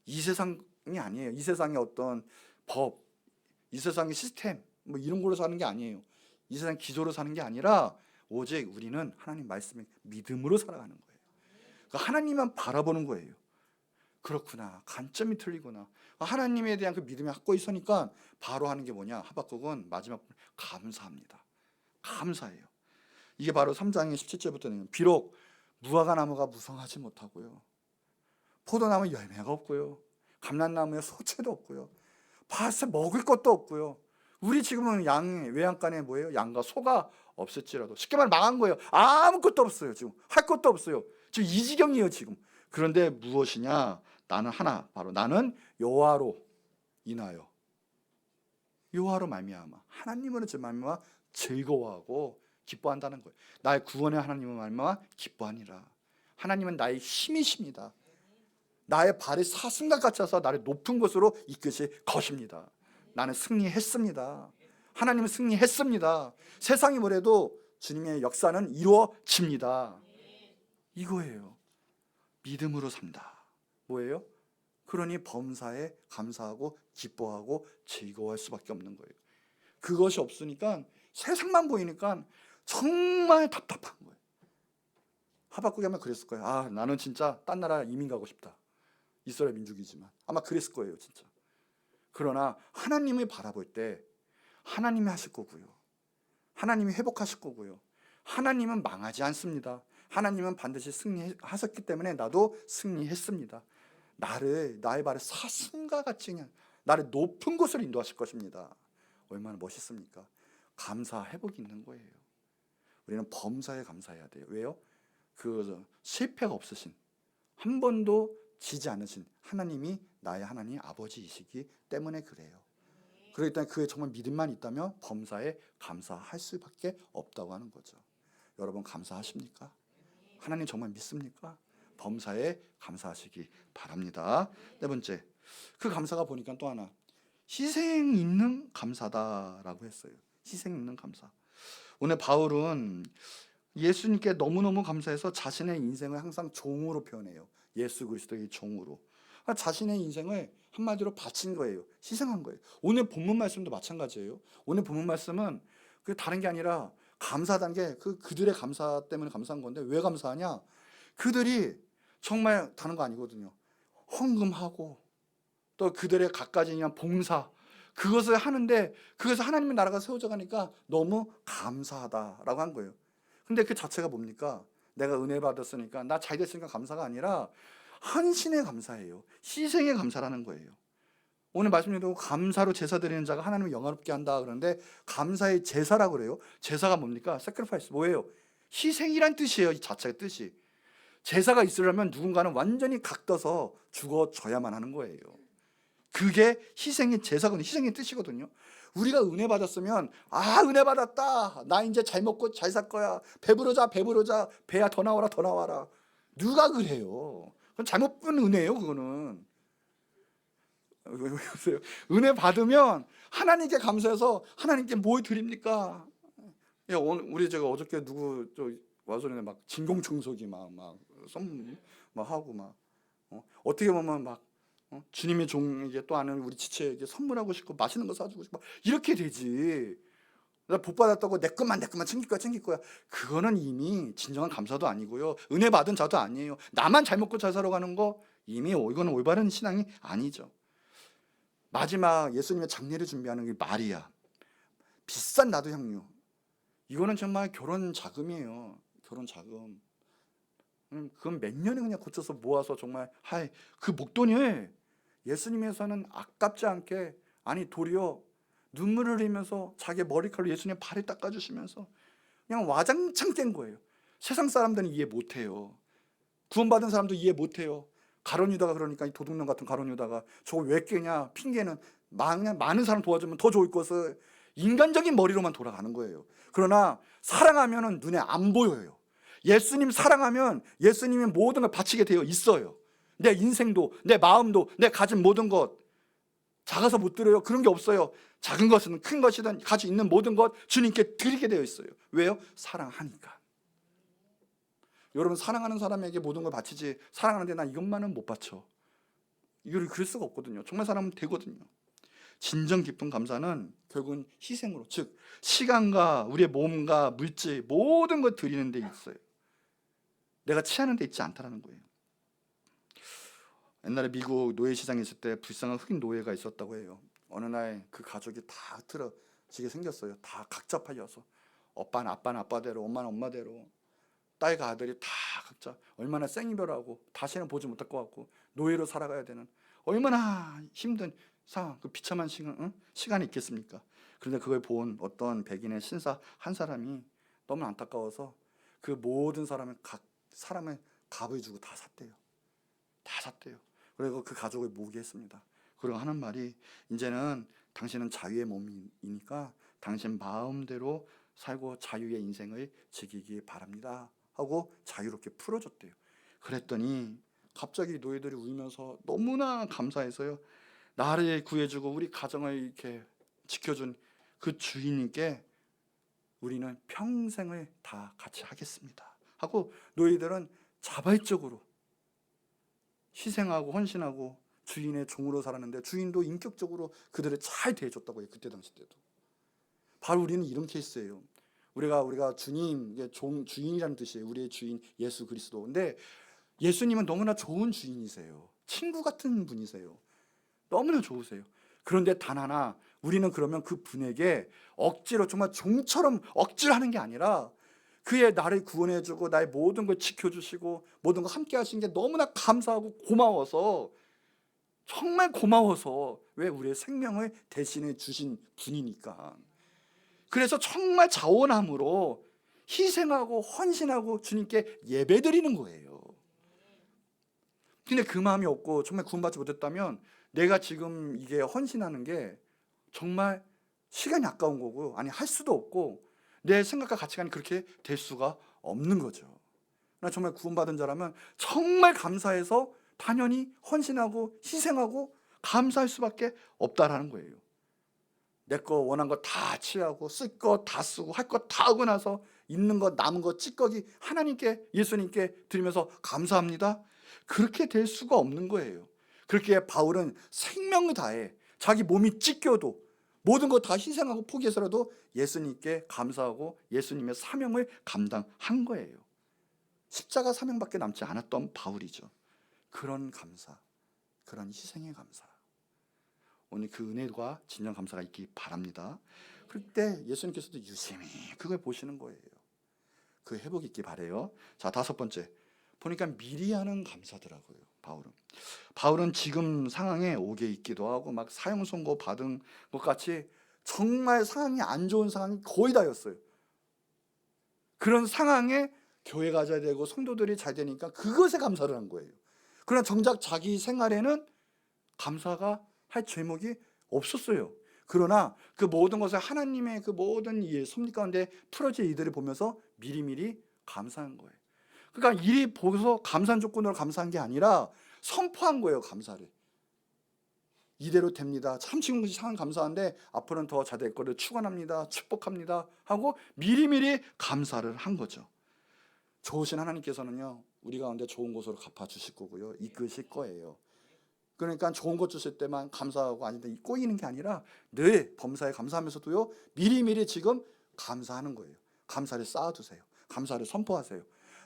이 세상이 아니에요. 이 세상의 어떤 법, 이 세상의 시스템 뭐 이런 걸로 사는 게 아니에요. 이 세상 기조로 사는 게 아니라 오직 우리는 하나님 말씀에 믿음으로 살아가는 거예요. 그러니까 하나님만 바라보는 거예요. 그렇구나, 관점이 틀리구나. 하나님에 대한 그 믿음이 확고히 서니까 바로 하는 게 뭐냐, 하박국은 마지막 감사합니다. 감사해요. 이게 바로 3장의 17절부터는 비록 무화과 나무가 무성하지 못하고요, 포도나무 열매가 없고요, 감람나무에 소채도 없고요. 밭에 먹을 것도 없고요. 우리 지금은 외양간에 뭐예요? 양과 소가 없을지라도 쉽게 말해 망한 거예요. 아무것도 없어요. 지금 할 것도 없어요. 지금 이 지경이에요 지금. 그런데 무엇이냐? 나는 하나, 바로 나는 여호와로 인하여, 여호와로 말미암아, 하나님으로 말미암아 즐거워하고 기뻐한다는 거예요. 나의 구원의 하나님을 말미암아 기뻐하니라. 하나님은 나의 힘이십니다. 나의 발이 사슴과 같아서 나를 높은 곳으로 이끄실 것입니다. 나는 승리했습니다. 하나님은 승리했습니다. 세상이 뭐래도 주님의 역사는 이루어집니다. 이거예요. 믿음으로 산다. 뭐예요? 그러니 범사에 감사하고 기뻐하고 즐거워할 수밖에 없는 거예요. 그것이 없으니까 세상만 보이니까 정말 답답한 거예요. 하박국이 아마 그랬을 거예요. 아, 나는 진짜 딴 나라 이민 가고 싶다. 이스라엘 민족이지만 아마 그랬을 거예요 진짜. 그러나 하나님을 바라볼 때 하나님이 하실 거고요, 하나님이 회복하실 거고요, 하나님은 망하지 않습니다. 하나님은 반드시 승리하셨기 때문에 나도 승리했습니다. 나의 발을 사슴과 같이 그냥 나를 높은 곳으로 인도하실 것입니다. 얼마나 멋있습니까? 감사 회복이 있는 거예요. 우리는 범사에 감사해야 돼요. 왜요? 그 실패가 없으신, 한 번도 지지 않으신 하나님이 나의 하나님 아버지이시기 때문에 그래요. 그렇기 때문에 그에 정말 믿음만 있다면 범사에 감사할 수밖에 없다고 하는 거죠. 여러분 감사하십니까? 하나님 정말 믿습니까? 범사에 감사하시기 바랍니다. 네 번째, 그 감사가 보니까 또 하나, 희생 있는 감사다라고 했어요. 희생 있는 감사. 오늘 바울은 예수님께 너무너무 감사해서 자신의 인생을 항상 종으로 표현해요. 예수 그리스도의 종으로. 자신의 인생을 한마디로 바친 거예요. 희생한 거예요. 오늘 본문 말씀도 마찬가지예요. 오늘 본문 말씀은 그 다른 게 아니라 감사하다는 게 그들의 감사 때문에 감사한 건데, 왜 감사하냐? 그들이 정말 다른 거 아니거든요. 헌금하고 또 그들의 갖가진 봉사, 그것을 하는데 그것을 하나님의 나라가 세워져 가니까 너무 감사하다라고 한 거예요. 근데 그 자체가 뭡니까? 내가 은혜 받았으니까, 나 잘 됐으니까 감사가 아니라 헌신에 감사해요. 희생에 감사라는 거예요. 오늘 말씀드린 감사로 제사 드리는 자가 하나님을 영화롭게 한다 그러는데, 감사의 제사라고 그래요. 제사가 뭡니까? sacrifice, 뭐예요? 희생이란 뜻이에요. 이 자체의 뜻이. 제사가 있으려면 누군가는 완전히 각떠서 죽어져야만 하는 거예요. 그게 희생의 제사거든요. 희생의 뜻이거든요. 우리가 은혜 받았으면, 아, 은혜 받았다, 나 이제 잘 먹고 잘 살 거야, 배부르자 배부르자, 배야 더 나와라 더 나와라. 누가 그래요? 그건 잘못 본 은혜예요. 그거는. 왜 그러세요? 은혜 받으면 하나님께 감사해서 하나님께 뭘 드립니까? 우리 제가 어저께 누구 와서 막 진공청소기 막 하고 막 어떻게 보면 막 주님의 종에게 또 아는 우리 지체에게 선물하고 싶고 맛있는 거 사주고 싶고 이렇게 되지. 나 복 받았다고 내 것만 챙길 거야. 그거는 이미 진정한 감사도 아니고요, 은혜 받은 자도 아니에요. 나만 잘 먹고 잘 살아가는 거, 이미 이거는 올바른 신앙이 아니죠. 마지막 예수님의 장례를 준비하는 게 마리아, 비싼 나도 향유, 이거는 정말 결혼 자금이에요. 결혼 자금. 그건 몇 년에 그냥 고쳐서 모아서 정말 그 목돈을 예수님에서는 아깝지 않게, 아니 도리어 눈물을 흘리면서 자기 머리칼로 예수님 발을 닦아주시면서 그냥 와장창 깬 거예요. 세상 사람들은 이해 못해요. 구원받은 사람도 이해 못해요. 가룟 유다가 그러니까, 이 도둑놈 같은 가룟 유다가 저거 왜 깨냐, 핑계는 많은 사람 도와주면 더 좋을 것을, 인간적인 머리로만 돌아가는 거예요. 그러나 사랑하면은 눈에 안 보여요. 예수님 사랑하면 예수님이 모든 걸 바치게 되어 있어요. 내 인생도, 내 마음도, 내 가진 모든 것, 작아서 못 드려요, 그런 게 없어요. 작은 것은 큰 것이든 가지고 있는 모든 것 주님께 드리게 되어 있어요. 왜요? 사랑하니까. 여러분, 사랑하는 사람에게 모든 걸 바치지, 사랑하는데 나 이것만은 못 바쳐, 이걸 그럴 수가 없거든요. 정말 사랑하면 되거든요. 진정 깊은 감사는 결국은 희생으로, 즉 시간과 우리의 몸과 물질 모든 걸 드리는 데 있어요. 내가 취하는 데 있지 않다라는 거예요. 옛날에 미국 노예시장에 있을 때 불쌍한 흑인 노예가 있었다고 해요. 어느 날 그 가족이 다 흐트러지게 생겼어요. 다 각자 팔려서, 오빠는 아빠대로, 엄마는 엄마대로, 딸과 아들이 다 각자 얼마나 생이별하고 다시는 보지 못할 것 같고 노예로 살아가야 되는, 얼마나 힘든 상황, 그 비참한 시간이 있겠습니까? 그런데 그걸 본 어떤 백인의 신사 한 사람이 너무 안타까워서 그 모든 각 사람을 값을 주고 다 샀대요. 다 샀대요. 그리고 그 가족을 모으겠습니다. 그리고 하는 말이, 이제는 당신은 자유의 몸이니까 당신 마음대로 살고 자유의 인생을 즐기기 바랍니다 하고 자유롭게 풀어줬대요. 그랬더니 갑자기 노예들이 울면서 너무나 감사해서요, 나를 구해주고 우리 가정을 이렇게 지켜준 그 주인님께 우리는 평생을 다 같이 하겠습니다 하고, 노예들은 자발적으로 희생하고 헌신하고 주인의 종으로 살았는데, 주인도 인격적으로 그들을 잘 대해줬다고 해요. 그때 당시 때도. 바로 우리는 이런 케이스예요. 우리가 주님, 주인이라는 뜻이에요. 우리의 주인 예수 그리스도. 근데 예수님은 너무나 좋은 주인이세요. 친구 같은 분이세요. 너무나 좋으세요. 그런데 단 하나, 우리는 그러면 그 분에게 억지로, 정말 종처럼 억지로 하는 게 아니라, 그의 나를 구원해주고 나의 모든 걸 지켜주시고 모든 걸 함께 하신 게 너무나 감사하고 고마워서, 정말 고마워서, 왜 우리의 생명을 대신해 주신 분이니까. 그래서 정말 자원함으로 희생하고 헌신하고 주님께 예배드리는 거예요. 근데 그 마음이 없고 정말 구원받지 못했다면, 내가 지금 이게 헌신하는 게 정말 시간이 아까운 거고, 아니 할 수도 없고, 내 생각과 가치관이 그렇게 될 수가 없는 거죠. 나 정말 구원받은 자라면 정말 감사해서 당연히 헌신하고 희생하고 감사할 수밖에 없다라는 거예요. 내 거 원한 거 다 취하고 쓸 거 다 쓰고 할 거 다 하고 나서 있는 거 남은 거 찌꺼기 하나님께, 예수님께 드리면서 감사합니다, 그렇게 될 수가 없는 거예요. 그렇게 바울은 생명을 다해 자기 몸이 찢겨도 모든 거 다 희생하고 포기해서라도 예수님께 감사하고 예수님의 사명을 감당한 거예요. 십자가 사명밖에 남지 않았던 바울이죠. 그런 감사, 그런 희생의 감사, 오늘 그 은혜와 진정 감사가 있기 바랍니다. 그때 예수님께서도 유심히 그걸 보시는 거예요. 그 회복이 있기 바래요. 자, 5번째, 보니까 미리 하는 감사더라고요. 바울은 지금 상황에 오게 있기도 하고 막 사형 선고 받은 것 같이 정말 상황이 안 좋은 상황이 거의 다였어요. 그런 상황에 교회가 잘 되고 성도들이 잘 되니까 그것에 감사를 한 거예요. 그러나 정작 자기 생활에는 감사가 할 제목이 없었어요. 그러나 그 모든 것을 하나님의 그 모든 섭리 가운데 풀어진 이들을 보면서 미리미리 감사한 거예요. 그러니까 일이 보고서 감사한 조건으로 감사한 게 아니라 선포한 거예요. 감사를. 이대로 됩니다. 참 지금 상황 감사한데 앞으로는 더 잘 될 거를 축원합니다, 축복합니다 하고 미리미리 감사를 한 거죠. 좋으신 하나님께서는요, 우리 가운데 좋은 곳으로 갚아주실 거고요, 이끄실 거예요. 그러니까 좋은 것 주실 때만 감사하고 아닌데 꼬이는 게 아니라 늘 범사에 감사하면서도요, 미리미리 지금 감사하는 거예요. 감사를 쌓아두세요. 감사를 선포하세요.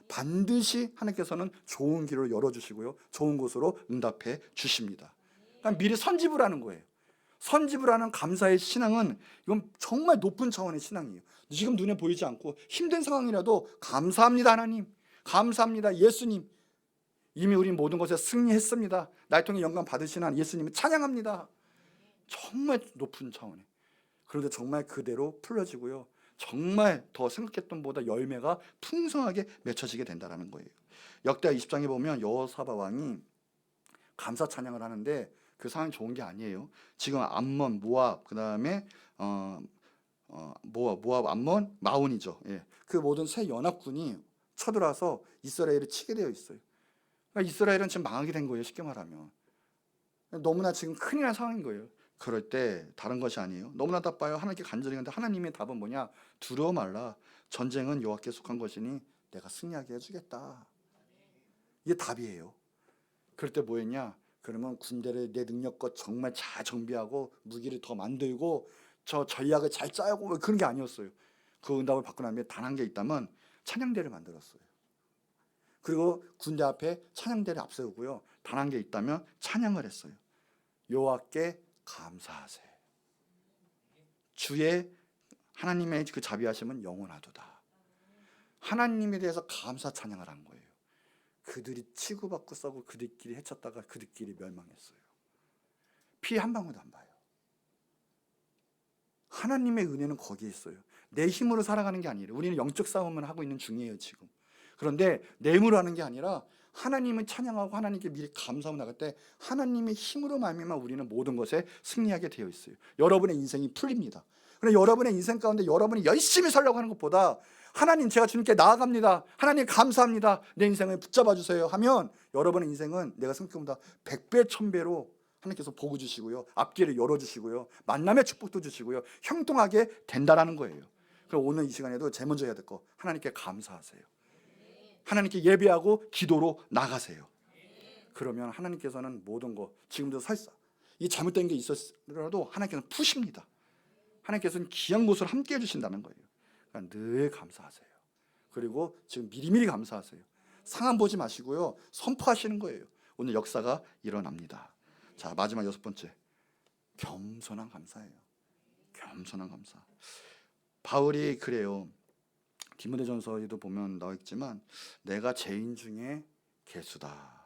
반드시 하나님께서는 좋은 길을 열어주시고요, 좋은 곳으로 응답해 주십니다. 그러니까 미리 선집을 하는 거예요. 선집을 하는 감사의 신앙은, 이건 정말 높은 차원의 신앙이에요. 지금 눈에 보이지 않고 힘든 상황이라도 감사합니다 하나님, 감사합니다 예수님, 이미 우리 모든 것에 승리했습니다, 날 통해 영광 받으시는 예수님을 찬양합니다. 정말 높은 차원에. 그런데 정말 그대로 풀려지고요, 정말 더 생각했던 보다 열매가 풍성하게 맺혀지게 된다는 거예요. 역대하 20장에 보면 여호사밧 왕이 감사 찬양을 하는데 그 상황이 좋은 게 아니에요. 지금 암몬, 모압, 그 다음에 모압, 암몬, 마온이죠. 예. 그 모든 세 연합군이 쳐들어와서 이스라엘을 치게 되어 있어요. 그러니까 이스라엘은 지금 망하게 된 거예요. 쉽게 말하면. 너무나 지금 큰일 난 상황인 거예요. 그럴 때 다른 것이 아니에요. 너무나 답답해요. 하나님께 간절히 하는데 하나님의 답은 뭐냐? 두려워 말라. 전쟁은 여호와께 속한 것이니 내가 승리하게 해주겠다. 이게 답이에요. 그럴 때 뭐였냐? 그러면 군대를 내 능력껏 정말 잘 정비하고 무기를 더 만들고 저 전략을 잘 짜고 그런 게 아니었어요. 그 응답을 받고 나면 단 한 게 있다면 찬양대를 만들었어요. 그리고 군대 앞에 찬양대를 앞세우고요, 단 한 게 있다면 찬양을 했어요. 여호와께 감사하세. 주의 하나님의 그 자비하심은 영원하도다. 하나님에 대해서 감사 찬양을 한 거예요. 그들이 치고받고 싸고 그들끼리 해쳤다가 그들끼리 멸망했어요. 피 한 방울도 안 봐요. 하나님의 은혜는 거기에 있어요. 내 힘으로 살아가는 게 아니에요. 우리는 영적 싸움을 하고 있는 중이에요 지금. 그런데 내 힘으로 하는 게 아니라 하나님을 찬양하고 하나님께 미리 감사하고 나갈 때 하나님의 힘으로 말미암아 우리는 모든 것에 승리하게 되어 있어요. 여러분의 인생이 풀립니다. 그런데 여러분의 인생 가운데 여러분이 열심히 살려고 하는 것보다 하나님, 제가 주님께 나아갑니다, 하나님 감사합니다, 내 인생을 붙잡아 주세요 하면 여러분의 인생은 내가 생각보다 100배 1000배로 하나님께서 복을 주시고요, 앞길을 열어주시고요, 만남의 축복도 주시고요, 형통하게 된다라는 거예요. 그럼 오늘 이 시간에도 제일 먼저 해야 될 거, 하나님께 감사하세요. 하나님께 예배하고 기도로 나가세요. 그러면 하나님께서는 모든 거, 지금도 설사 이 잘못된 게 있었더라도 하나님께서는 푸십니다. 하나님께서는 귀한 곳을 함께 해주신다는 거예요. 그러니까 늘 감사하세요. 그리고 지금 미리미리 감사하세요. 상황 보지 마시고요, 선포하시는 거예요. 오늘 역사가 일어납니다. 자, 마지막 6번째, 겸손한 감사예요. 겸손한 감사. 바울이 그래요. 디모데전서에도 보면 나와 있지만 내가 죄인 중에 괴수다.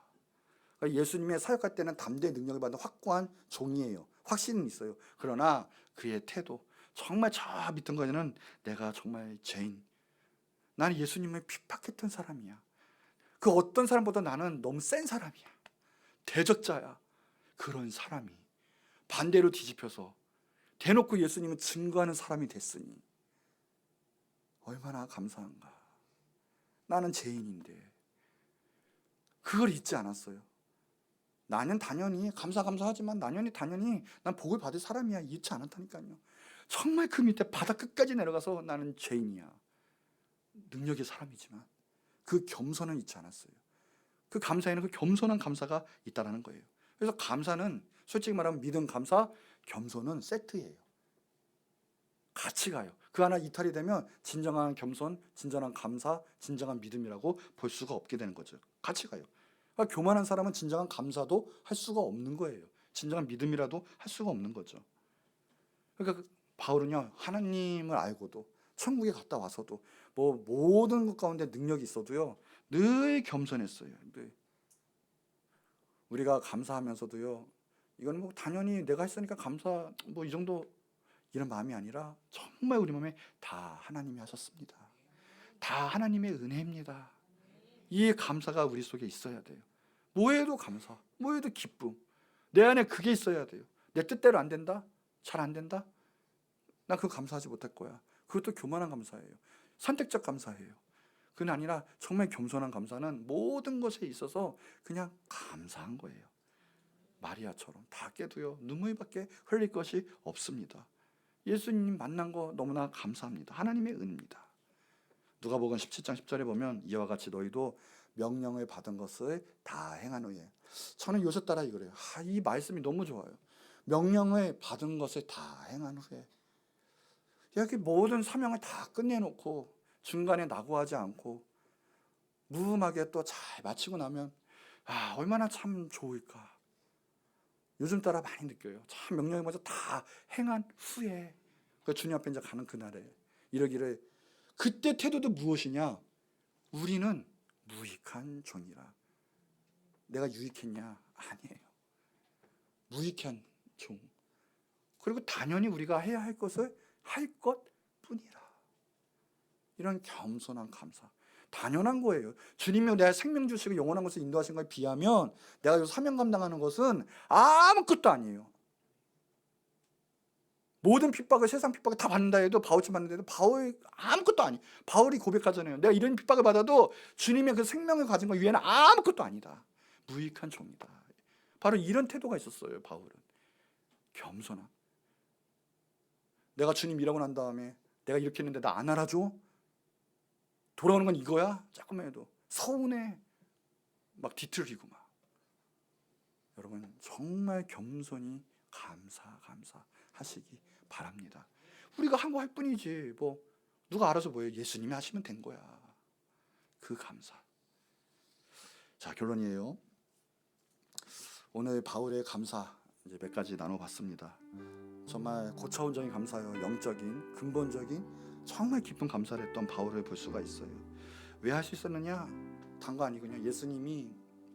그러니까 예수님의 사역할 때는 담대의 능력을 받는 확고한 종이에요. 확신은 있어요. 그러나 그의 태도, 정말 저 밑은 거는 내가 정말 죄인, 나는 예수님을 핍박했던 사람이야, 그 어떤 사람보다 나는 너무 센 사람이야, 대적자야. 그런 사람이 반대로 뒤집혀서 대놓고 예수님을 증거하는 사람이 됐으니 얼마나 감사한가. 나는 죄인인데 그걸 잊지 않았어요. 나는 당연히 감사하지만 당연히 난 복을 받을 사람이야, 잊지 않았다니까요. 정말 그 밑에 바다 끝까지 내려가서 나는 죄인이야, 능력의 사람이지만 그 겸손은 잊지 않았어요. 그 감사에는 그 겸손한 감사가 있다라는 거예요. 그래서 감사는 솔직히 말하면 믿음, 감사, 겸손은 세트예요. 같이 가요. 그 하나 이탈이 되면 진정한 겸손, 진정한 감사, 진정한 믿음이라고 볼 수가 없게 되는 거죠. 같이 가요. 그러니까 교만한 사람은 진정한 감사도 할 수가 없는 거예요. 진정한 믿음이라도 할 수가 없는 거죠. 그러니까 바울은요, 하나님을 알고도 천국에 갔다 와서도 뭐 모든 것 가운데 능력이 있어도요, 늘 겸손했어요. 늘. 우리가 감사하면서도요, 이건 뭐 당연히 내가 했으니까 감사, 뭐 이 정도, 이런 마음이 아니라 정말 우리 몸에 다 하나님이 하셨습니다. 다 하나님의 은혜입니다. 이 감사가 우리 속에 있어야 돼요. 뭐해도 감사, 뭐해도 기쁨, 내 안에 그게 있어야 돼요. 내 뜻대로 안 된다? 잘 안 된다? 나 그거 감사하지 못할 거야. 그것도 교만한 감사예요. 선택적 감사예요. 그건 아니라 정말 겸손한 감사는 모든 것에 있어서 그냥 감사한 거예요. 마리아처럼 다 깨도요, 눈물밖에 흘릴 것이 없습니다. 예수님 만난 거 너무나 감사합니다. 하나님의 은혜입니다. 누가복음 17장 10절에 보면 이와 같이 너희도 명령을 받은 것을 다 행한 후에, 저는 요새 따라 이거래요. 이 말씀이 너무 좋아요. 명령을 받은 것을 다 행한 후에, 이렇게 모든 사명을 다 끝내놓고 중간에 낙오하지 않고 무음하게 또 잘 마치고 나면 얼마나 참 좋을까. 요즘 따라 많이 느껴요. 참 명령을 먼저 다 행한 후에 그 주님 앞에 이제 가는 그날에 이러기를, 그때 태도도 무엇이냐? 우리는 무익한 종이라. 내가 유익했냐? 아니에요. 무익한 종. 그리고 당연히 우리가 해야 할 것을 할 것뿐이라. 이런 겸손한 감사, 당연한 거예요. 주님이 내 생명 주시고 영원한 것을 인도하신 것에 비하면 내가 요 사명 감당하는 것은 아무것도 아니에요. 모든 핍박을, 세상 핍박을 다 받는다 해도, 바울처럼 받는다 해도 바울 아무것도 아니. 바울이 고백하잖아요. 내가 이런 핍박을 받아도 주님의 그 생명을 가진 것 위에는 아무것도 아니다. 무익한 종이다. 바로 이런 태도가 있었어요. 바울은 겸손한. 내가 주님 일하고 난 다음에 내가 이렇게 했는데 나 안 알아줘? 돌아오는 건 이거야? 조금만 해도 서운해. 막 뒤틀리고 막. 여러분 정말 겸손히 감사하시기 바랍니다. 우리가 한 거 할 뿐이지 뭐 누가 알아서 뭐예요? 예수님이 하시면 된 거야. 그 감사. 자, 결론이에요. 오늘 바울의 감사 이제 몇 가지 나눠봤습니다. 정말 고차원적인 감사요, 영적인 근본적인 정말 깊은 감사를 했던 바울을 볼 수가 있어요. 왜 할 수 있었느냐? 단 거 아니군요. 예수님이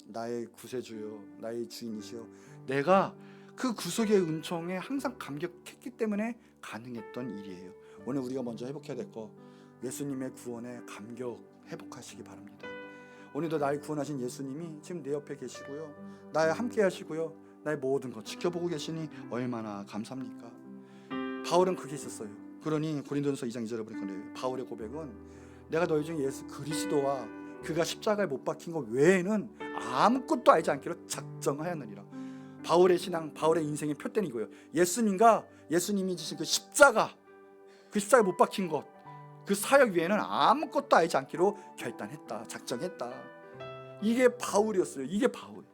나의 구세주요, 나의 주인이시요, 내가 그 구속의 은총에 항상 감격했기 때문에 가능했던 일이에요. 오늘 우리가 먼저 회복해야 될 거, 예수님의 구원에 감격 회복하시기 바랍니다. 오늘도 나를 구원하신 예수님이 지금 내 옆에 계시고요, 나와 함께 하시고요, 나의 모든 것 지켜보고 계시니 얼마나 감사합니까? 바울은 그게 있었어요. 그러니 고린도전서 2장 2절에 보니까 바울의 고백은 내가 너희 중에 예수 그리스도와 그가 십자가에 못 박힌 것 외에는 아무것도 알지 않기로 작정하였느니라. 바울의 신앙, 바울의 인생의 표대는 이거예요. 예수님과 예수님이 지신 그 십자가에 못 박힌 것, 그 사역 외에는 아무것도 알지 않기로 결단했다, 작정했다. 이게 바울이었어요. 이게 바울.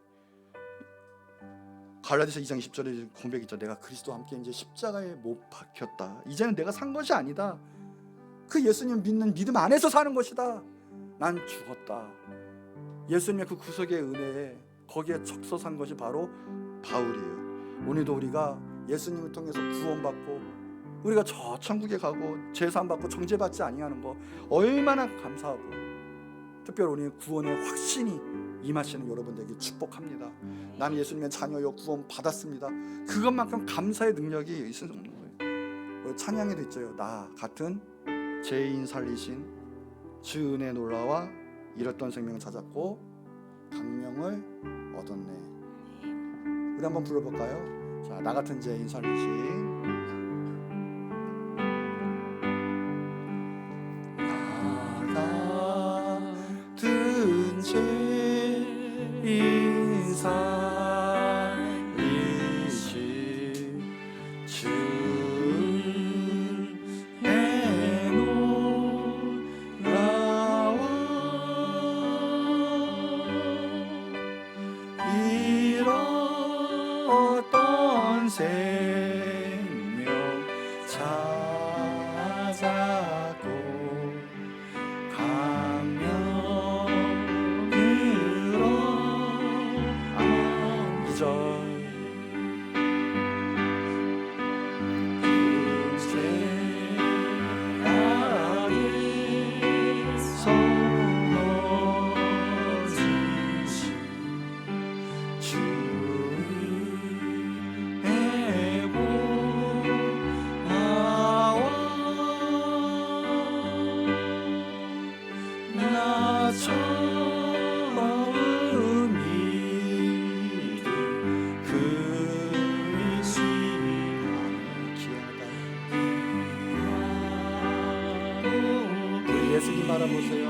갈라디아서 2장 20절에 고백이죠. 내가 그리스도와 함께 이제 십자가에 못 박혔다. 이제는 내가 산 것이 아니다. 그 예수님 믿는 믿음 안에서 사는 것이다. 난 죽었다. 예수님의 그 구속의 은혜에 거기에 척서산 것이 바로 바울이에요. 오늘도 우리가 예수님을 통해서 구원받고 우리가 저 천국에 가고 제사함받고 정죄받지 아니하는 거 얼마나 감사하고, 특별히 오늘 구원의 확신이 임하시는 여러분들에게 축복합니다. 나는 예수님의 자녀요, 구원 받았습니다. 그것만큼 감사의 능력이 있는 거예요. 찬양에도 있죠. 나 같은 죄인 살리신 주 은혜 놀라와 잃었던 생명을 찾았고 강명을 얻었네. 우리 한번 불러볼까요? 자, 나 같은 죄인 살리신 생명 찾았고 강명으로 이전 예수님 바라보세요.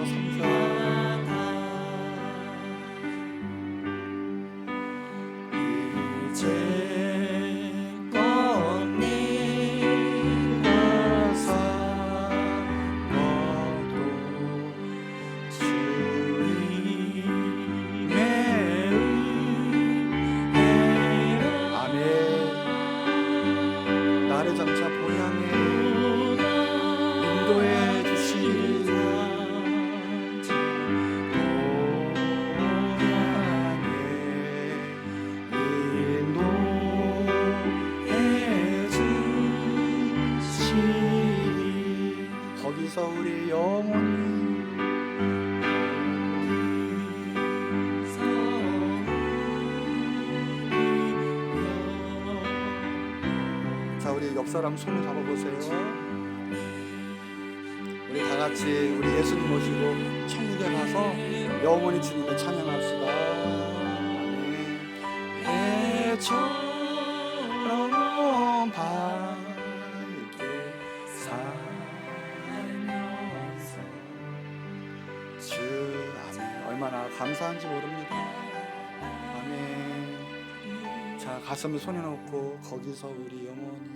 이제껏 내가 산 것도 주님의 은혜라. 아멘. 나를 장차 본향에 인도해 주시리. 거기서 우리 영원히 자, 우리 옆 사람 손을 잡아보세요. 우리 다 같이 우리 예수님 모시고 천국에 가서 영원히 주님을 찬양합시다. 아멘. 처럼 밝게 살면서 주 아멘. 얼마나 감사한지 모릅니다. 아멘. 자, 가슴을 손에 놓고 거기서 우리 영원히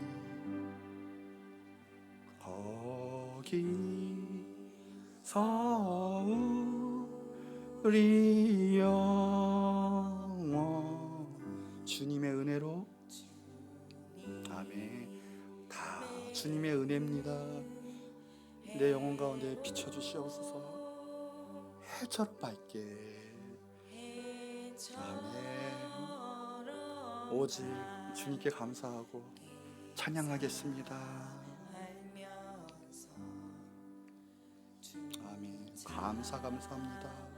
거기서 우리 영원 주님의 은혜로 아멘. 다 주님의 은혜입니다. 내 영혼 가운데 비춰주시옵소서. 해처럼 밝게 아멘. 오직 주님께 감사하고 찬양하겠습니다. 아멘. 감사합니다.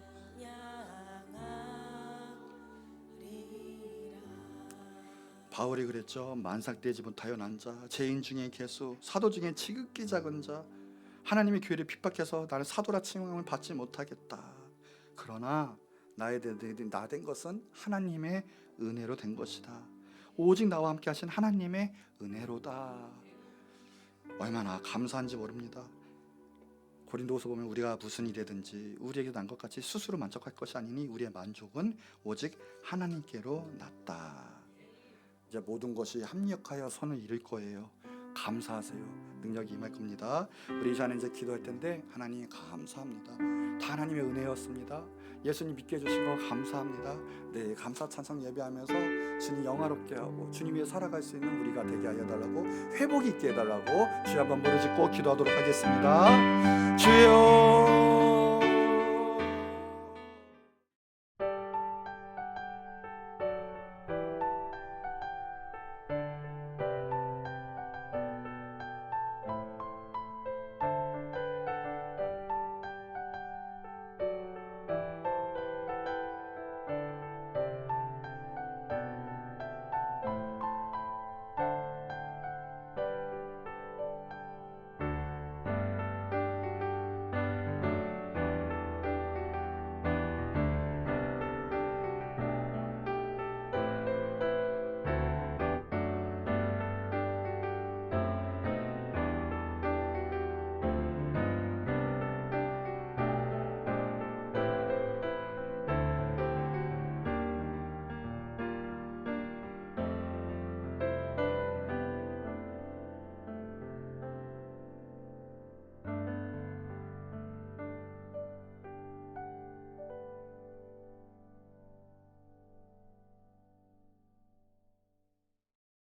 바울이 그랬죠. 만삭되지 못하여 난 자, 죄인 중에 개수, 사도 중에 지극히 작은 자. 하나님이 교회를 핍박해서 나를 사도라 칭함을 받지 못하겠다. 그러나 나 된 것은 하나님의 은혜로 된 것이다. 오직 나와 함께 하신 하나님의 은혜로다. 얼마나 감사한지 모릅니다. 고린도후서 보면 우리가 무슨 일이든지 우리에게 난 것 같이 스스로 만족할 것이 아니니 우리의 만족은 오직 하나님께로 났다. 이제 모든 것이 합력하여 선을 이룰 거예요. 감사하세요. 능력이 임할 겁니다. 우리 이제는 이제 기도할 텐데 하나님 감사합니다. 다 하나님의 은혜였습니다. 예수님 믿게 해주신 거 감사합니다. 네, 감사 찬송 예배하면서 주님 영화롭게 하고 주님 위해 살아갈 수 있는 우리가 되게 하여 달라고, 회복이 있게 해달라고 주여 한번 무릎 짓고 기도하도록 하겠습니다. 주여